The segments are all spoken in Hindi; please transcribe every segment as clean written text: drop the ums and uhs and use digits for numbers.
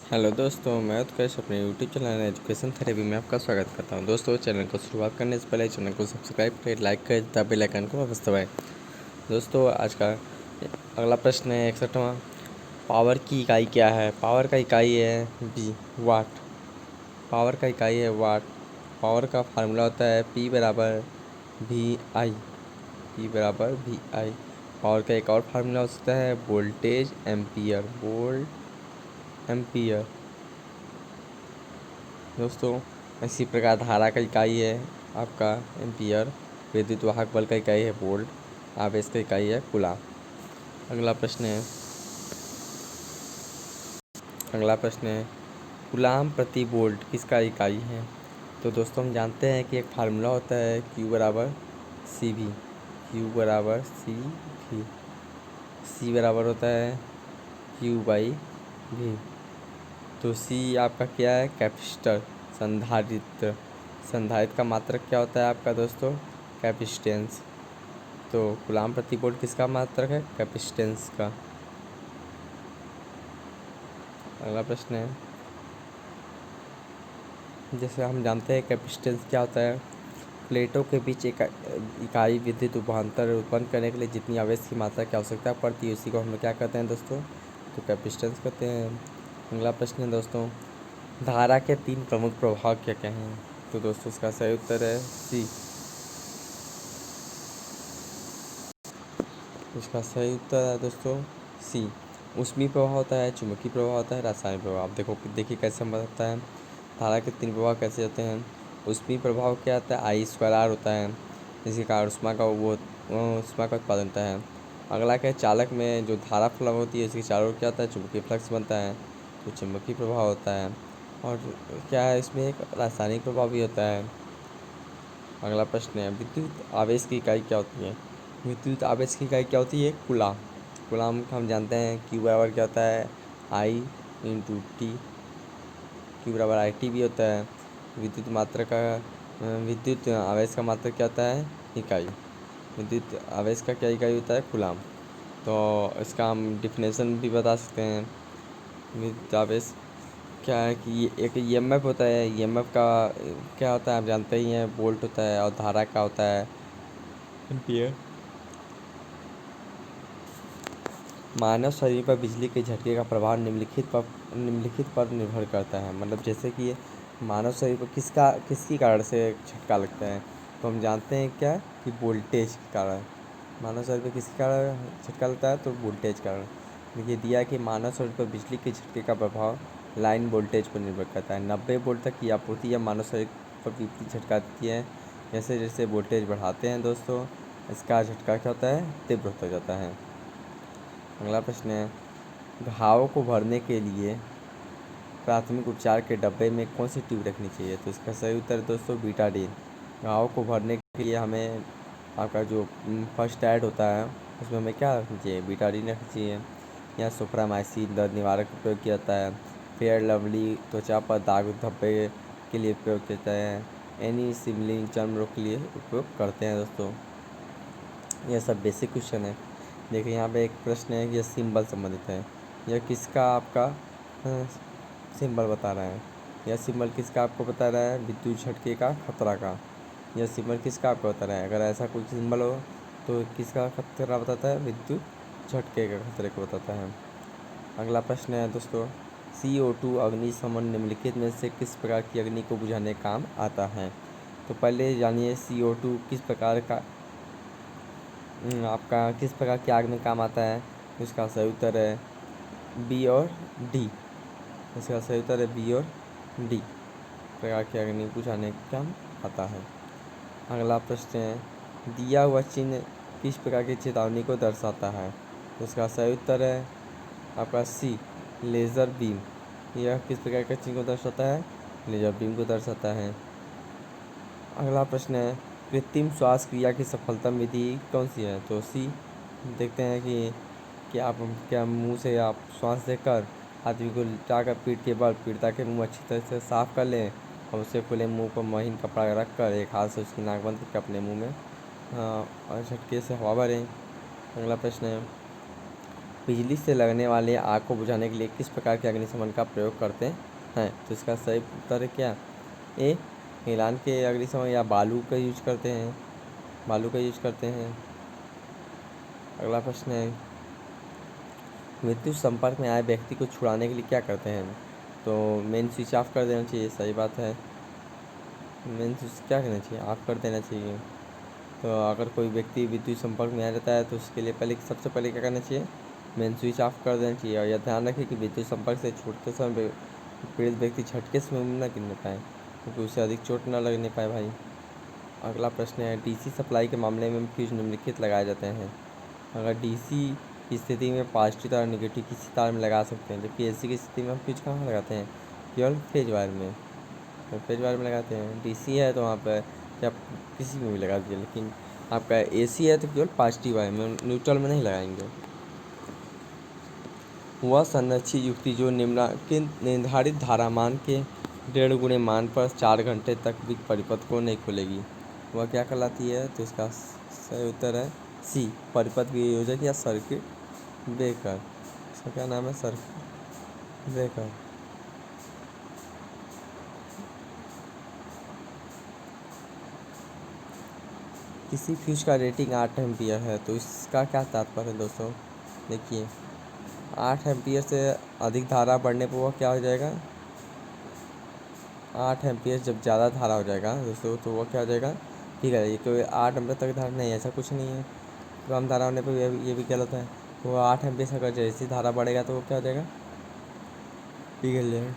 हेलो दोस्तों, मैं उत्कर्ष अपने यूट्यूब चैनल एजुकेशन थेरेपी में आपका स्वागत करता हूं। दोस्तों, चैनल को शुरुआत करने से पहले चैनल को सब्सक्राइब करें, लाइक करें तथा बेल आइकन को अवश्य दबाएं। दोस्तों, आज का अगला प्रश्न है 61वां। पावर की इकाई क्या है? पावर का इकाई है बी वाट। पावर का इकाई है वाट। पावर का फार्मूला होता है P बराबर वी आई। P बराबर वी आई। पावर का एक और फार्मूला हो सकता है वोल्टेज एम्पियर। Volt ampere. दोस्तों, इसी प्रकार धारा का इकाई है आपका एम्पियर। विद्युत वाहक बल का इकाई है वोल्ट। आवेश का इकाई है कूलाम। अगला प्रश्न है कूलाम प्रति वोल्ट किसका इकाई है? तो दोस्तों, हम जानते हैं कि एक फार्मूला होता है Q बराबर सी वी। Q बराबर सी वी। C बराबर होता है Q बाई वी। तो C आपका क्या है? कैपेसिटर, संधारित्र। संधारित्र का मात्रक क्या होता है आपका दोस्तों? कैपेसिटेंस। तो कूलाम प्रति वोल्ट किसका मात्रक है? कैपेसिटेंस का। अगला प्रश्न है, जैसे हम जानते हैं कैपेसिटेंस क्या होता है। प्लेटों के बीच एक इकाई विद्युत उपांतर उत्पन्न करने के लिए जितनी आवेश की मात्रा की आवश्यकता पड़ती है उसी को हम लोग क्या कहते हैं दोस्तों? तो कैपेसिटेंस कहते हैं। अगला प्रश्न है दोस्तों, धारा के 3 प्रमुख प्रभाव क्या क्या हैं? तो दोस्तों, इसका सही उत्तर है सी। इसका सही उत्तर है दोस्तों सी। ऊष्मीय प्रभाव होता है, चुंबकीय प्रभाव होता है, रासायनिक प्रभाव। आप देखिए कैसे हम बताता है धारा के 3 प्रभाव कैसे होते हैं। ऊष्मीय प्रभाव क्या होता है? आई स्क्वायर आर होता है, जिसके कारण ऊष्मा का उत्पादन होता है। अगला क्या है? चालक में जो धारा फ्लो होती है उसके चारों ओर क्या होता है? चुंबकीय फ्लक्स बनता है, तो चुंबकीय प्रभाव होता है। और क्या है, इसमें एक रासायनिक प्रभाव भी होता है। अगला प्रश्न है, विद्युत आवेश की इकाई क्या होती है? विद्युत आवेश की इकाई क्या होती है? कूलाम। कूलाम हम जानते हैं Q बराबर क्या होता है? आई इंटू टी। Q बराबर आई टी भी होता है। विद्युत आवेश का मात्रक क्या होता है? इकाई। विद्युत आवेश का क्या इकाई होता है? कूलाम। तो इसका हम डिफिनेशन भी बता सकते हैं। विद्युत आवेश क्या है कि ये एक ईएमएफ होता है। ईएमएफ का क्या होता है आप जानते ही हैं, वोल्ट होता है। और धारा का होता है एम्पियर। मानव शरीर पर बिजली के झटके का प्रभाव निम्नलिखित पर निर्भर करता है। मतलब जैसे कि मानव शरीर पर किसकी कारण से झटका लगता है? तो हम जानते हैं क्या कि वोल्टेज के कारण। मानव शरीर पर किसके कारण झटका लगता है? तो वोल्टेज कारण। देखिए दिया है कि मानव शरीर पर बिजली के झटके का प्रभाव लाइन वोल्टेज पर निर्भर करता है। 90 वोल्ट तक की आपूर्ति या मानव शरीर पर बिजली झटका देती है। जैसे जैसे वोल्टेज बढ़ाते हैं दोस्तों, इसका झटका क्या होता है? तीव्र होता जाता है। अगला प्रश्न है, घाव को भरने के लिए प्राथमिक उपचार के डब्बे में कौन सी ट्यूब रखनी चाहिए? तो इसका सही उत्तर है दोस्तों बीटाडीन। घाव को भरने के लिए हमें आपका जो फर्स्ट एड होता है उसमें हमें क्या रखनी चाहिए? बीटाडीन रखनी चाहिए। या सुप्रामाइसिन दर्द निवारक उपयोग किया जाता है। फेयर लवली त्वचा पर दाग धब्बे के लिए उपयोग किया जाता है। एनी सिमलिंग चर्म रोग के लिए उपयोग करते हैं दोस्तों। यह सब बेसिक क्वेश्चन है। देखिए यहाँ पे एक प्रश्न है कि यह सिंबल संबंधित है। यह किसका आपका सिंबल बता रहा है? यह सिंबल किसका आपको बता रहा है? विद्युत झटके का खतरा का। यह सिंबल किसका आपको बता रहा है? अगर ऐसा कोई सिंबल हो तो किसका खतरा बताता है? विद्युत झटके का खतरे को बताता है। अगला प्रश्न है दोस्तों, CO2 अग्निशमन निम्नलिखित में से किस प्रकार की अग्नि को बुझाने काम आता है? तो पहले जानिए CO2 किस प्रकार का आपका किस प्रकार की आग में काम आता है। इसका सही उत्तर है बी और डी। इसका सही उत्तर है बी और डी प्रकार की अग्नि बुझाने का काम आता है। अगला प्रश्न है, दिया हुआ चिन्ह किस प्रकार की चेतावनी को दर्शाता है? इसका सही उत्तर है आपका सी लेज़र बीम। यह किस प्रकार के चिन्ह को दर्शाता है? लेज़र बीम को दर्शाता है। अगला प्रश्न है, कृत्रिम श्वास क्रिया की सफलतम विधि कौन सी है? तो सी। देखते हैं कि आप क्या मुंह से आप श्वास लेकर आदमी को लिटाकर पीठ के बल पीड़िता के मुंह अच्छी तरह से साफ कर लें और उसे खुले मुंह पर महीन कपड़ा रख कर एक हाथ से उसकी नाक बंद करके अपने मुंह में और झटके से हवा भरें। अगला प्रश्न है, बिजली से लगने वाले आग को बुझाने के लिए किस प्रकार के अग्निशमन का प्रयोग करते हैं? तो इसका सही उत्तर है क्या? ए ईरान के अग्निशमन या बालू का यूज करते हैं, बालू का यूज करते हैं। अगला प्रश्न है, विद्युत संपर्क में आए व्यक्ति को छुड़ाने के लिए क्या करते हैं? तो मेन स्विच ऑफ कर देना चाहिए, सही बात है। मेन स्विच क्या करना चाहिए? ऑफ कर देना चाहिए। तो अगर कोई व्यक्ति विद्युत संपर्क में आ जाता है तो उसके लिए सबसे पहले क्या करना चाहिए? मेन स्विच ऑफ कर देना चाहिए। और यह ध्यान रखें कि विद्युत संपर्क से छूटते समय पीड़ित व्यक्ति झटके से न गिरने पाए, क्योंकि उसे अधिक चोट न लगने पाए भाई। अगला प्रश्न है, डीसी सप्लाई के मामले में फ्यूज निम्नलिखित लगाए जाते हैं। अगर डीसी की स्थिति में पॉजिटिव तार निगेटिव किसी तार में लगा सकते हैं, जबकि एसी की स्थिति में हम फ्यूज कहाँ लगाते हैं? केवल फेज वायर में, तो फेज वायर में लगाते हैं। डीसी है तो वहाँ पर क्या किसी में भी लगा दीजिए, लेकिन आपका एसी है तो केवल पॉजिटिव वायर में, न्यूट्रल में नहीं लगाएंगे। वह संरक्षित युक्ति जो निम्नलिखित निर्धारित धारा मान के 1.5 गुणे मान पर 4 घंटे तक भी परिपथ को नहीं खोलेगी, वह क्या कहलाती है? तो इसका सही उत्तर है सी, परिपथ वियोजक या सर्किट ब्रेकर। इसका क्या नाम है? Circuit breaker. किसी फ्यूज का रेटिंग 8 एम्पियर है, तो इसका क्या तात्पर्य है दोस्तों? देखिए, 8 एम्पियर से अधिक धारा बढ़ने पर वह क्या हो जाएगा? 8 एम्पियर जब ज़्यादा धारा हो जाएगा दोस्तों तो वह क्या हो जाएगा? ठीक है, ये तो 8 एम्पियर तक धारा नहीं, ऐसा कुछ नहीं है। कम धारा होने पर ये भी गलत है। तो 8 एम्पियर से अगर जैसी धारा बढ़ेगा तो वो क्या हो जाएगा? पिघल जाएगा।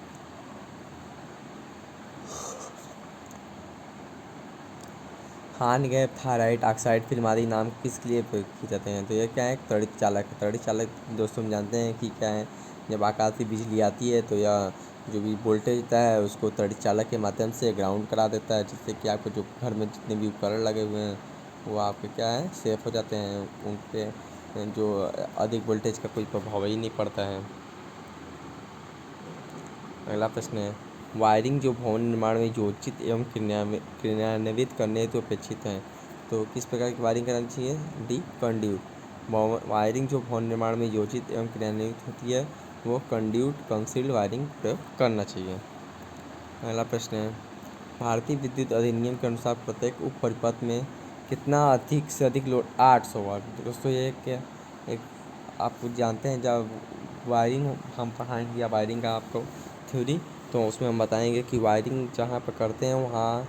हार्नगेप, थायराइड ऑक्साइड फिल्म आदि नाम किस लिए प्रयोग किए जाते हैं? तो ये क्या है? त्वरित चालक है। त्वरित चालक दोस्तों हम जानते हैं कि क्या है? जब आकाशीय बिजली आती है तो यह जो भी वोल्टेज होता है उसको त्वरित चालक के माध्यम से ग्राउंड करा देता है, जिससे कि आपके जो घर में जितने भी उपकरण लगे हुए हैं वो आपके क्या है? सेफ हो जाते हैं, उन पर जो अधिक वोल्टेज का कोई प्रभाव ही नहीं पड़ता है। अगला प्रश्न है, वायरिंग जो भवन निर्माण में योजित एवं क्रियान्वित करने हेतु अपेक्षित है, तो किस प्रकार की वायरिंग करनी चाहिए? D, conduit. वायरिंग जो भवन निर्माण में योजित एवं क्रियान्वित होती है वो कंड्यूट कंसील्ड वायरिंग प्रयोग करना चाहिए। अगला प्रश्न है, भारतीय विद्युत अधिनियम के अनुसार प्रत्येक उप परिपथ में कितना अधिक से अधिक लोड? 800 वाट। दोस्तों ये क्या एक आप जानते हैं, जब वायरिंग हम पढ़ाएंगे या वायरिंग का आपको थ्योरी, तो उसमें हम बताएंगे कि वायरिंग जहाँ पर करते हैं वहाँ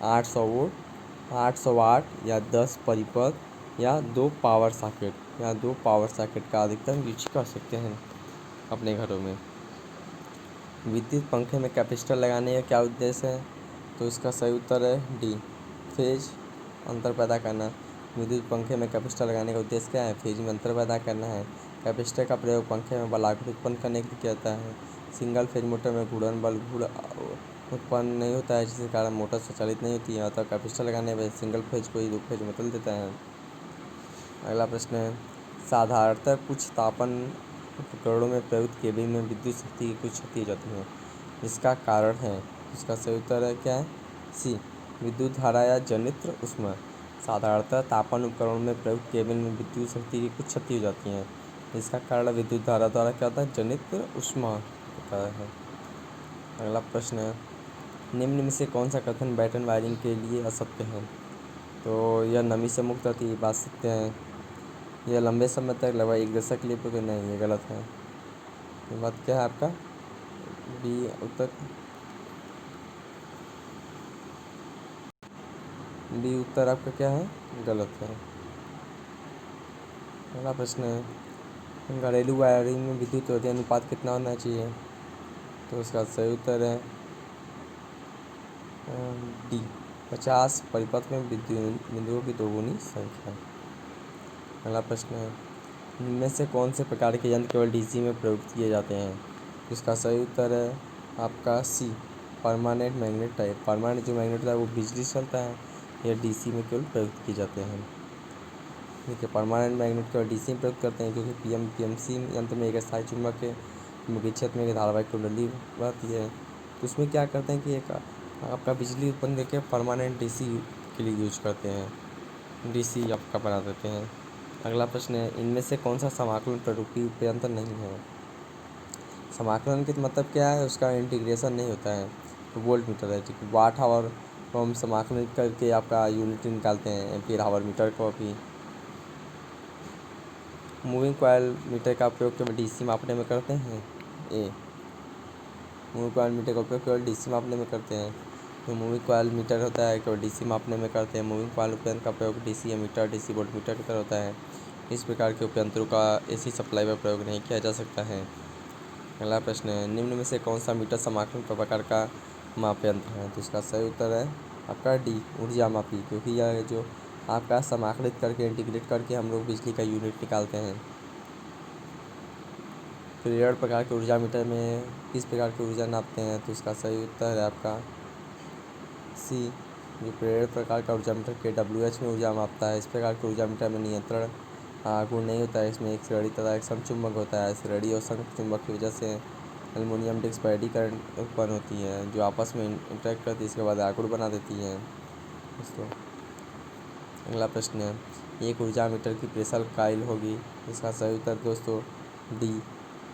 800 वोल्ट, 800 वाट या 10 परिपथ या 2 पावर सॉकेट का अधिकतम यूज कर सकते हैं अपने घरों में। विद्युत पंखे में कैपेसिटर लगाने का क्या उद्देश्य है? तो इसका सही उत्तर है डी, फेज अंतर पैदा करना। विद्युत पंखे में कैपेसिटर लगाने का उद्देश्य क्या है? फेज में अंतर पैदा करना है। कैपेसिटर का प्रयोग पंखे में बल आउटपुट उत्पन्न करने के लिए किया जाता है। सिंगल फेज मोटर में घूर्णन बल उत्पन्न नहीं होता है, जिसके कारण मोटर संचालित नहीं होती है, अतः कैपेसिटर लगाने पर सिंगल फेज को ही 2 फेज में बदल देता है। अगला प्रश्न है, साधारणतः कुछ तापन उपकरणों में प्रयुक्त केबिल में विद्युत शक्ति की कुछ क्षति हो जाती है, इसका कारण है? इसका सही उत्तर है क्या है? सी, विद्युत धारा या जनित्र ऊष्मा। साधारणतः तापन उपकरणों में प्रयुक्त केबिल में विद्युत शक्ति की कुछ क्षति हो जाती है, इसका कारण विद्युत धारा द्वारा क्या होता है? जनित्र ऊष्मा होता है। अगला प्रश्न है, निम्न में से कौन सा कथन बैटन वायरिंग के लिए असत्य है? तो यह नमी से मुक्त रहती है, बात सत्य है। यह लंबे समय तक लगभग 1 दशक के लिए तो नहीं, ये गलत है। ये बात क्या है आपका? बी उत्तर, बी उत्तर आपका क्या है? गलत है। अगला प्रश्न है, घरेलू वायरिंग में विद्युत रोधी अनुपात कितना होना चाहिए? तो इसका सही उत्तर है डी, 50 परिपथ में विद्युत बिंदुओं की 2 गुनी संख्या। अगला प्रश्न है, इनमें से कौन से प्रकार के यंत्र केवल डीसी में प्रयुक्त किए जाते हैं? इसका सही उत्तर है आपका सी, परमानेंट मैग्नेट टाइप। परमानेंट जो मैग्नेट होता है वो बिजली से चलता है, यह डीसी में केवल प्रयुक्त किए जाते हैं। देखिए, परमानेंट मैग्नेट केवल डीसी में प्रयुक्त करते हैं, क्योंकि पीएमसी यंत्र में एक स्थायी चुंबक के चुंबकीय क्षेत्र में एक धारावाहिक कुंडली रहती है, तो उसमें क्या करते हैं कि एक आपका बिजली उत्पन्न करके परमानेंट डीसी के लिए यूज करते हैं, डीसी आपका बना देते हैं। अगला प्रश्न है, इनमें से कौन सा समाकलन प्ररूपी उपयंत्र नहीं है? समाकलन का मतलब क्या है? उसका इंटीग्रेशन नहीं होता है। तो वोल्ट मीटर है, ठीक है। वाट आवर को हम समाकलन करके आपका यूनिट निकालते हैं, एम्पीयर आवर मीटर को भी। मूविंग कॉइल मीटर का उपयोग केवल डीसी मापने में करते हैं। ए, मूविंग कॉइल मीटर का उपयोग केवल डीसी मापने में करते हैं। जो मूविंग कॉइल मीटर होता है केवल डीसी मापने में करते हैं। मूविंग कॉइल उपयंत्र का प्रयोग DC ammeter, DC voltmeter की तरह होता है। इस प्रकार के उपयंत्रों का एसी सप्लाई में प्रयोग नहीं किया जा सकता है। अगला प्रश्न है, निम्न में से कौन सा मीटर समाकलन प्रकार का माप यंत्र है? तो इसका सही उत्तर है आपका डी, ऊर्जा मापी, क्योंकि यह जो आपका समाकलित करके इंटीग्रेट करके हम लोग बिजली का यूनिट निकालते हैं। पीरियड प्रकार के ऊर्जा मीटर में किस प्रकार की ऊर्जा नापते हैं? तो इसका सही उत्तर है आपका सी, जो पीरियड प्रकार का ऊर्जा मीटर KWH में ऊर्जा मापता है। इस प्रकार के ऊर्जा मीटर में नियंत्रण गुण नहीं होता है। इसमें एक श्रेणी तथा एक समचुंबक होता है। श्रेणी और समचुंबक की वजह से एल्युमिनियम डिस्क पर एडी करंट उत्पन्न होती है, जो आपस में इंटरेक्ट करती है, इसके बाद आकुड़ बना देती है दोस्तों। अगला प्रश्न है, एक ऊर्जा मीटर की प्रेशर कॉइल होगी। इसका सही उत्तर दोस्तों डी।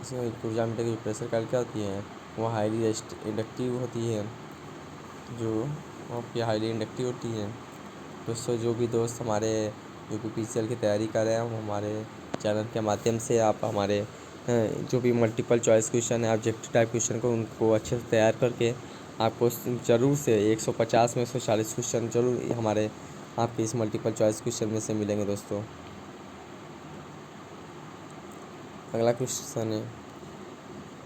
इसमें एक ऊर्जा मीटर की प्रेशर कॉइल क्या होती है? वो हाईली इंडक्टिव होती है, जो आपकी हाईली इंडक्टिव होती है। दोस्तों, जो भी दोस्त हमारे UPPCL की तैयारी कर रहे हैं, वो हमारे चैनल के माध्यम से आप हमारे जो भी मल्टीपल चॉइस क्वेश्चन है, ऑब्जेक्टिव टाइप क्वेश्चन को उनको अच्छे से तैयार करके आपको ज़रूर से 150 में 140 क्वेश्चन जरूर हमारे आपके इस मल्टीपल चॉइस क्वेश्चन में से मिलेंगे दोस्तों। अगला क्वेश्चन है,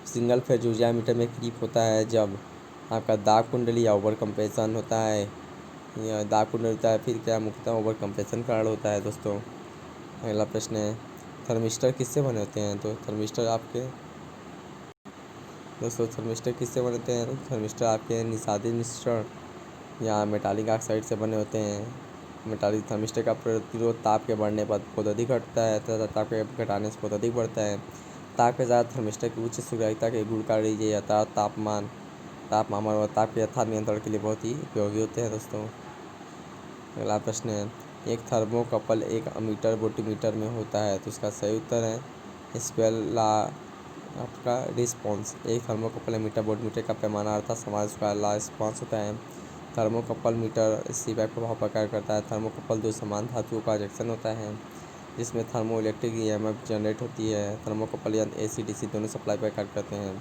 सिंगल फेज ऊर्जा मीटर में क्रीप होता है जब आपका दाब कुंडली या ओवर कंप्रेशन होता है, या दाब कुंडली होता है, फिर क्या मुख्यतः ओवर कंप्रेशन कारण होता है दोस्तों। अगला प्रश्न है, थर्मिस्टर किससे बने होते हैं? तो थर्मिस्टर आपके दोस्तों थर्मिस्टर किससे बनते हैं? तो थर्मिस्टर आपके निषादित मिश्रण या मेटालिक ऑक्साइड से बने होते हैं। मेटालिक थर्मिस्टर का प्रतिरोध ताप के बढ़ने पर बहुत अधिक घटता है तथा ताप के घटाने से बहुत अधिक बढ़ता है। ताप के साथ थर्मिस्टर की उच्च सुरक्षिता के गुण कार्य यातायात तापमान और ताप के यथार्थ नियंत्रण के लिए बहुत ही उपयोगी होते हैं दोस्तों। अगला प्रश्न है, एक थर्मोकपल एक अमीटर वोल्टमीटर में होता है। तो इसका सही उत्तर है स्क्वेल ला आपका रिस्पॉन्स। एक थर्मोकपल एमीटर वोल्टमीटर का पैमाना अर्थात समान स्क्वायर ला रिस्पॉन्स होता है। थर्मोकपल मीटर सीबैक प्रभाव पर कार्य करता है। थर्मोकपल दो समान धातुओं का जंक्शन होता है, जिसमें थर्मो इलेक्ट्रिक EMF जनरेट होती है। थर्मोकपल यंत्र AC DC दोनों सप्लाई पर कार्य करते हैं।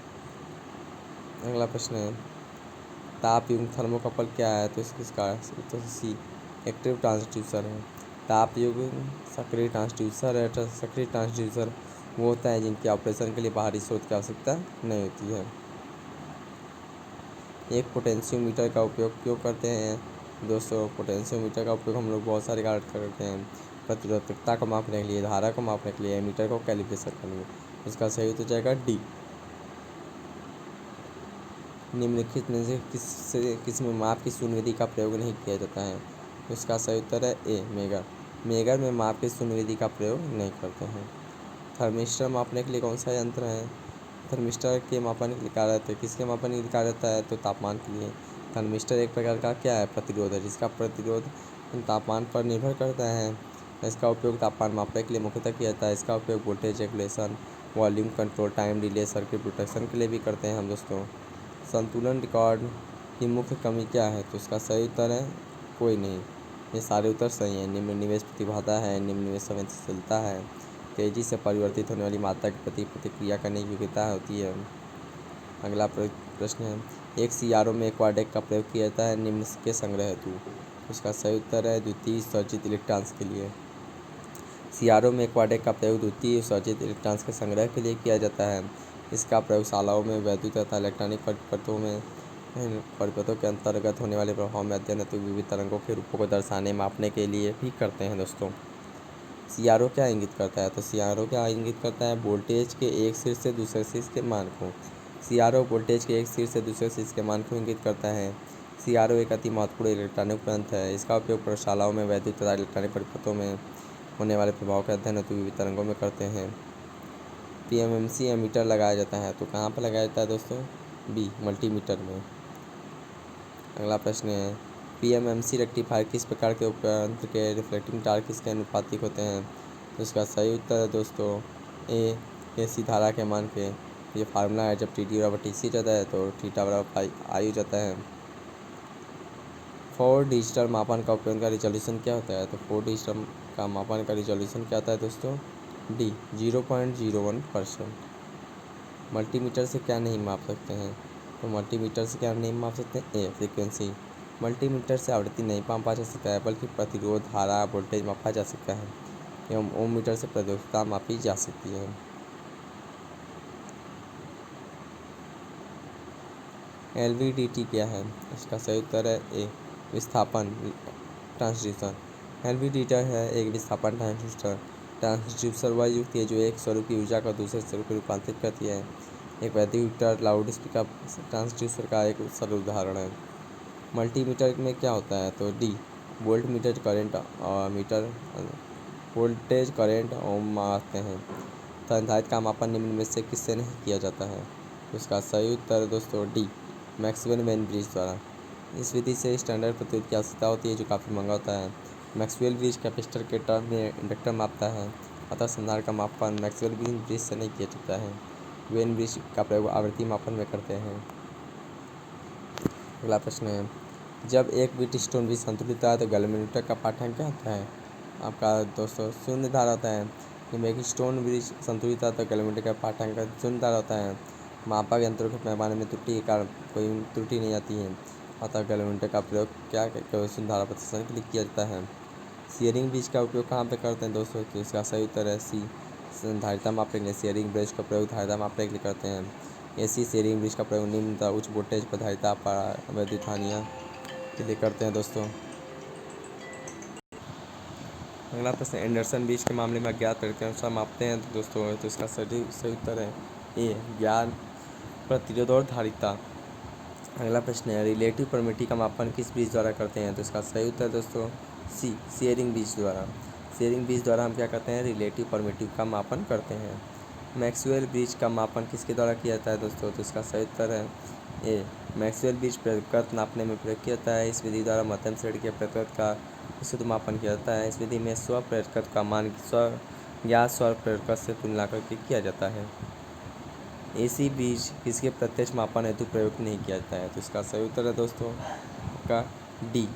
अगला प्रश्न है, ताप युक्त थर्मोकपल क्या है? तो इसका उत्तर सी, एक्टिव ट्रांसड्यूसर है। ताप युक्त सक्रिय ट्रांसड्यूसर है। सक्रिय ट्रांसड्यूसर वो होता है जिनके ऑपरेशन के लिए बाहरी स्रोत की आवश्यकता नहीं होती है। एक पोटेंशियोमीटर का उपयोग क्यों करते हैं? दोस्तों, पोटेंशियोमीटर का उपयोग हम लोग बहुत सारे कार्य करते हैं। प्रतिरोधकता को मापने के लिए, धारा को मापने के लिए, एमीटर को कैलिब्रेशन करने के लिए। इसका सही उत्तर जाएगा डी। निम्नलिखित में से किस में माप की शून्य विधि का प्रयोग नहीं किया जाता है? इसका सही उत्तर है ए, मेगर। मेगर में माप की शून्य विधि का प्रयोग नहीं करते हैं। थर्मिस्टर मापने के लिए कौन सा यंत्र है? थर्मिस्टर के मापन के लिए कार्य रहता है, किसके मापन के लिए कार्य रहता है? तो तापमान के लिए। थर्मिस्टर एक प्रकार का क्या है? प्रतिरोध है, जिसका प्रतिरोध तापमान पर निर्भर करता है। इसका उपयोग तापमान मापने के लिए मुख्यतः किया जाता है। इसका उपयोग voltage regulation, volume control, time delay, circuit protection के लिए भी करते हैं हम दोस्तों। संतुलन रिकॉर्ड की मुख्य कमी क्या है? तो इसका सही उत्तर है कोई नहीं। ये सारे उत्तर सही हैं। निम्न निवेश प्रतिबाधा है, निम्न निवेश संवेदनशीलता है, तेजी से परिवर्तित होने वाली मात्रा के प्रति प्रतिक्रिया करने की योग्यता होती है। अगला प्रश्न है, एक CRO में एक्वाडेक का प्रयोग किया जाता है निम्न के संग्रह हेतु। इसका सही उत्तर है द्वितीय उत्सर्जित इलेक्ट्रॉन्स के लिए। CRO में एक्वाडेक का प्रयोग द्वितीय उत्सर्जित इलेक्ट्रॉन्स के संग्रह के लिए किया जाता है। इसका प्रयोगशालाओं में वैद्युत तथा इलेक्ट्रॉनिक परिपथों के अंतर्गत होने वाले प्रभाव में अध्ययन हेतु विविध तरंगों के रूपों को दर्शाने मापने के लिए भी करते हैं दोस्तों। CRO क्या इंगित करता है? तो CRO क्या इंगित करता है? वोल्टेज के एक शीर्ष से दूसरे शीर्ष के मान को। CRO वोल्टेज के एक शीर्ष से दूसरे शीर्ष के मान को इंगित करता है। CRO एक अति महत्वपूर्ण इलेक्ट्रॉनिक उपकरण है। इसका उपयोग प्रयोगशालाओं में वैद्युत तथा इलेक्ट्रॉनिक परिपथों में होने वाले प्रभाव के अध्ययन हेतु विविध तरंगों में करते हैं। PMMC एमीटर लगाया जाता है, तो कहाँ पर लगाया जाता है दोस्तों? बी, मल्टीमीटर में। अगला प्रश्न है, PMMC रेक्टिफायर किस प्रकार के उपकरण के रिफ्लेक्टिंग टार्क किसके अनुपातिक होते हैं? तो इसका सही उत्तर है दोस्तों ए, AC धारा के मान पे ये फार्मूला है। जब TT बराबर TC जाता है तो थीटा बराबर I हो जाता है। 4 डिजिटल मापन का उपयोग का रिजोल्यूशन क्या होता है? तो 4 डिजिटल का मापन का रिजोल्यूशन क्या होता है दोस्तों? डी 0.01%। मल्टीमीटर से क्या नहीं माप सकते हैं? तो मल्टीमीटर से क्या नहीं माप सकते हैं? ए, फ्रीक्वेंसी। मल्टीमीटर से आवृत्ति नहीं मापा जा सकता है, बल्कि प्रतिरोध, धारा, वोल्टेज मापा जा सकता है एवं ओम मीटर से प्रदूषकता मापी जा सकती है। LVDT क्या है? इसका सही उत्तर है ए, विस्थापन ट्रांसड्यूसर। LVDT है एक विस्थापन ट्रांसड्यूसर वह युक्ति है जो एक स्वरूप की ऊर्जा को दूसरे स्वरूप में रूपांतरित करती है। एक वैद्युत लाउड स्पीकर ट्रांसड्यूसर का एक सरल उदाहरण है। मल्टीमीटर में क्या होता है? तो डी, वोल्ट मीटर करंट और मीटर वोल्टेज करंट ओम मापते हैं। संधारित्र का मापन निम्न में से किससे नहीं किया जाता है? तो इसका सही उत्तर है दोस्तों डी, मैक्सवेल वेन ब्रिज द्वारा। इस विधि से स्टैंडर्ड प्रतिरोध की आवश्यकता होती है जो काफ़ी महंगा होता है। मैक्सवेल ब्रिज कैपेसिटर के टर्म में इंडक्टर मापता है, अतः संधारित्र का मापन मैक्सवेल ब्रिज से नहीं किया जाता है। वेन ब्रिज का प्रयोग आवृत्ति मापन में करते हैं। अगला प्रश्न है, जब एक बिट स्टोन ब्रिज संतुलित होता है तो गैल्वेनोमीटर का पाठ्यांक क्या होता है? आपका दोस्तों शून्य धारा होता है। जब एक स्टोन ब्रिज संतुलित होता है तो गैल्वेनोमीटर का पाठ्यांक शून्य धारा होता है। मापक यंत्रों के पैमाने में त्रुटि के कारण कोई त्रुटि नहीं आती है, अतः गैल्वेनोमीटर का प्रयोग क्या केवल शून्य धारा प्रतिशत के लिए किया जाता है। सीयरिंग ब्रिज का उपयोग कहाँ पे करते हैं दोस्तों? तो इसका सही उत्तर है सी, धारिता मापने के लिए सीयरिंग ब्रिज का प्रयोग धारिता मापने के लिए करते हैं। AC सीयरिंग ब्रिज का प्रयोग निम्न तथा उच्च वोल्टेज पर धारिता पर वैद्युत हानियाँ के लिए करते हैं दोस्तों। अगला प्रश्न, एंडरसन ब्रिज के मामले में अज्ञात प्रेरक के अनुसार मापते हैं तो दोस्तों तो इसका सही उत्तर है ए, ज्ञान, प्रतिरोध और धारिता। अगला प्रश्न है, रिलेटिव परमिटिविटी का मापन किस ब्रिज द्वारा करते हैं? तो इसका सही उत्तर दोस्तों सी, सीयरिंग ब्रिज द्वारा। सीयरिंग ब्रिज द्वारा हम क्या करते हैं? रिलेटिव परमिटिविटी का मापन करते हैं। मैक्सवेल ब्रिज का मापन किसके द्वारा किया जाता है दोस्तों? तो इसका सही उत्तर है ए, मैक्सवेल ब्रिज प्रेरकत्व नापने में प्रयोग किया जाता है। इस विधि द्वारा मध्यम श्रेणी के प्रेरकत्व का शुद्ध मापन किया जाता है। इस विधि में स्व प्रेरकत्व का मान ज्ञात स्व प्रेरकत्व से तुलना करके किया जाता है। AC ब्रिज किसके प्रत्यक्ष मापन हेतु प्रयोग नहीं किया जाता है? तो इसका सही उत्तर है दोस्तों का डी,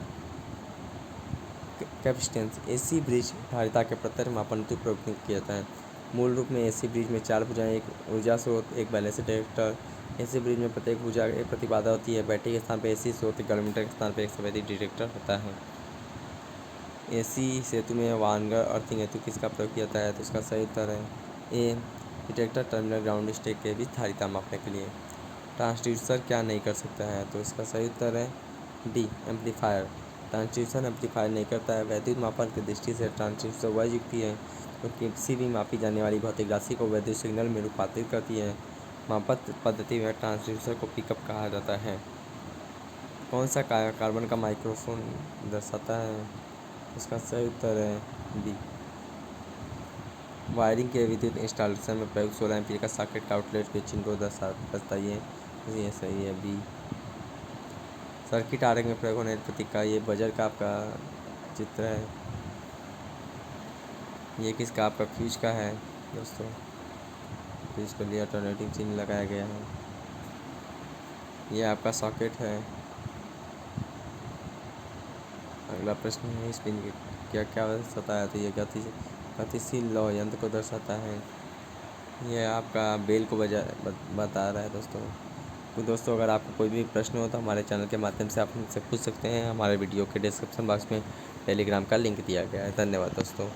कैपेसिटेंस। AC ब्रिज धारिता के प्रत्यक्ष मापन हेतु प्रयोग नहीं किया जाता है। मूल रूप में AC ब्रिज में 4 भुजाएं, एक ऊर्जा स्रोत, एक बैलेंस डिटेक्टर। AC ब्रिज में प्रत्येक भुजा एक प्रतिबाधा होती है। बैटरी के स्थान पर AC स्रोत, गैल्वेनोमीटर के स्थान पर एक संवेदी डिटेक्टर होता है। AC सेतु में वानगर अर्थिंग हेतु किसका प्रयोग किया जाता है? तो इसका सही उत्तर है ए, डिटेक्टर टर्मिनल ग्राउंड स्टेट के बीच धारिता मापने के लिए। ट्रांसड्यूसर क्या नहीं कर सकता है? तो इसका सही उत्तर है डी, एम्पलीफायर। ट्रांसड्यूसर एम्पलीफायर नहीं करता है। वैद्युत मापन की दृष्टि से ट्रांसड्यूसर वह युक्ति है जो किसी भी मापी जाने वाली भौतिक राशि को वैद्युत सिग्नल में रूपांतरित करती है। मापक पद्धति में ट्रांसड्यूसर को पिकअप कहा जाता है। कौन सा कार्बन का माइक्रोफोन दर्शाता है? इसका सही उत्तर है बी, वायरिंग के विद्युत इंस्टॉलेशन में प्रयुक्त 16 एम्पीयर का सॉकेट का आउटलेट के चिन्ह को बताइए। ये सही है बी। सर्किट आरेख में प्रयोग होने प्रतीक का ये बजर का आपका चित्र है। ये किसका? आपका फ्यूज का है दोस्तों। फ्यूज के लिए अल्टरनेटिव चिन्ह लगाया गया है। ये आपका सॉकेट है। अगला प्रश्न है, इस पिन क्या क्या दर्शाता है? तो ये गतिशील लौ यंत्र को दर्शाता है। यह आपका बेल को बता रहा है दोस्तों। तो दोस्तों अगर आपको कोई भी प्रश्न हो तो हमारे चैनल के माध्यम से आप हमसे पूछ सकते हैं। हमारे वीडियो के डिस्क्रिप्शन बॉक्स में टेलीग्राम का लिंक दिया गया है। धन्यवाद दोस्तों।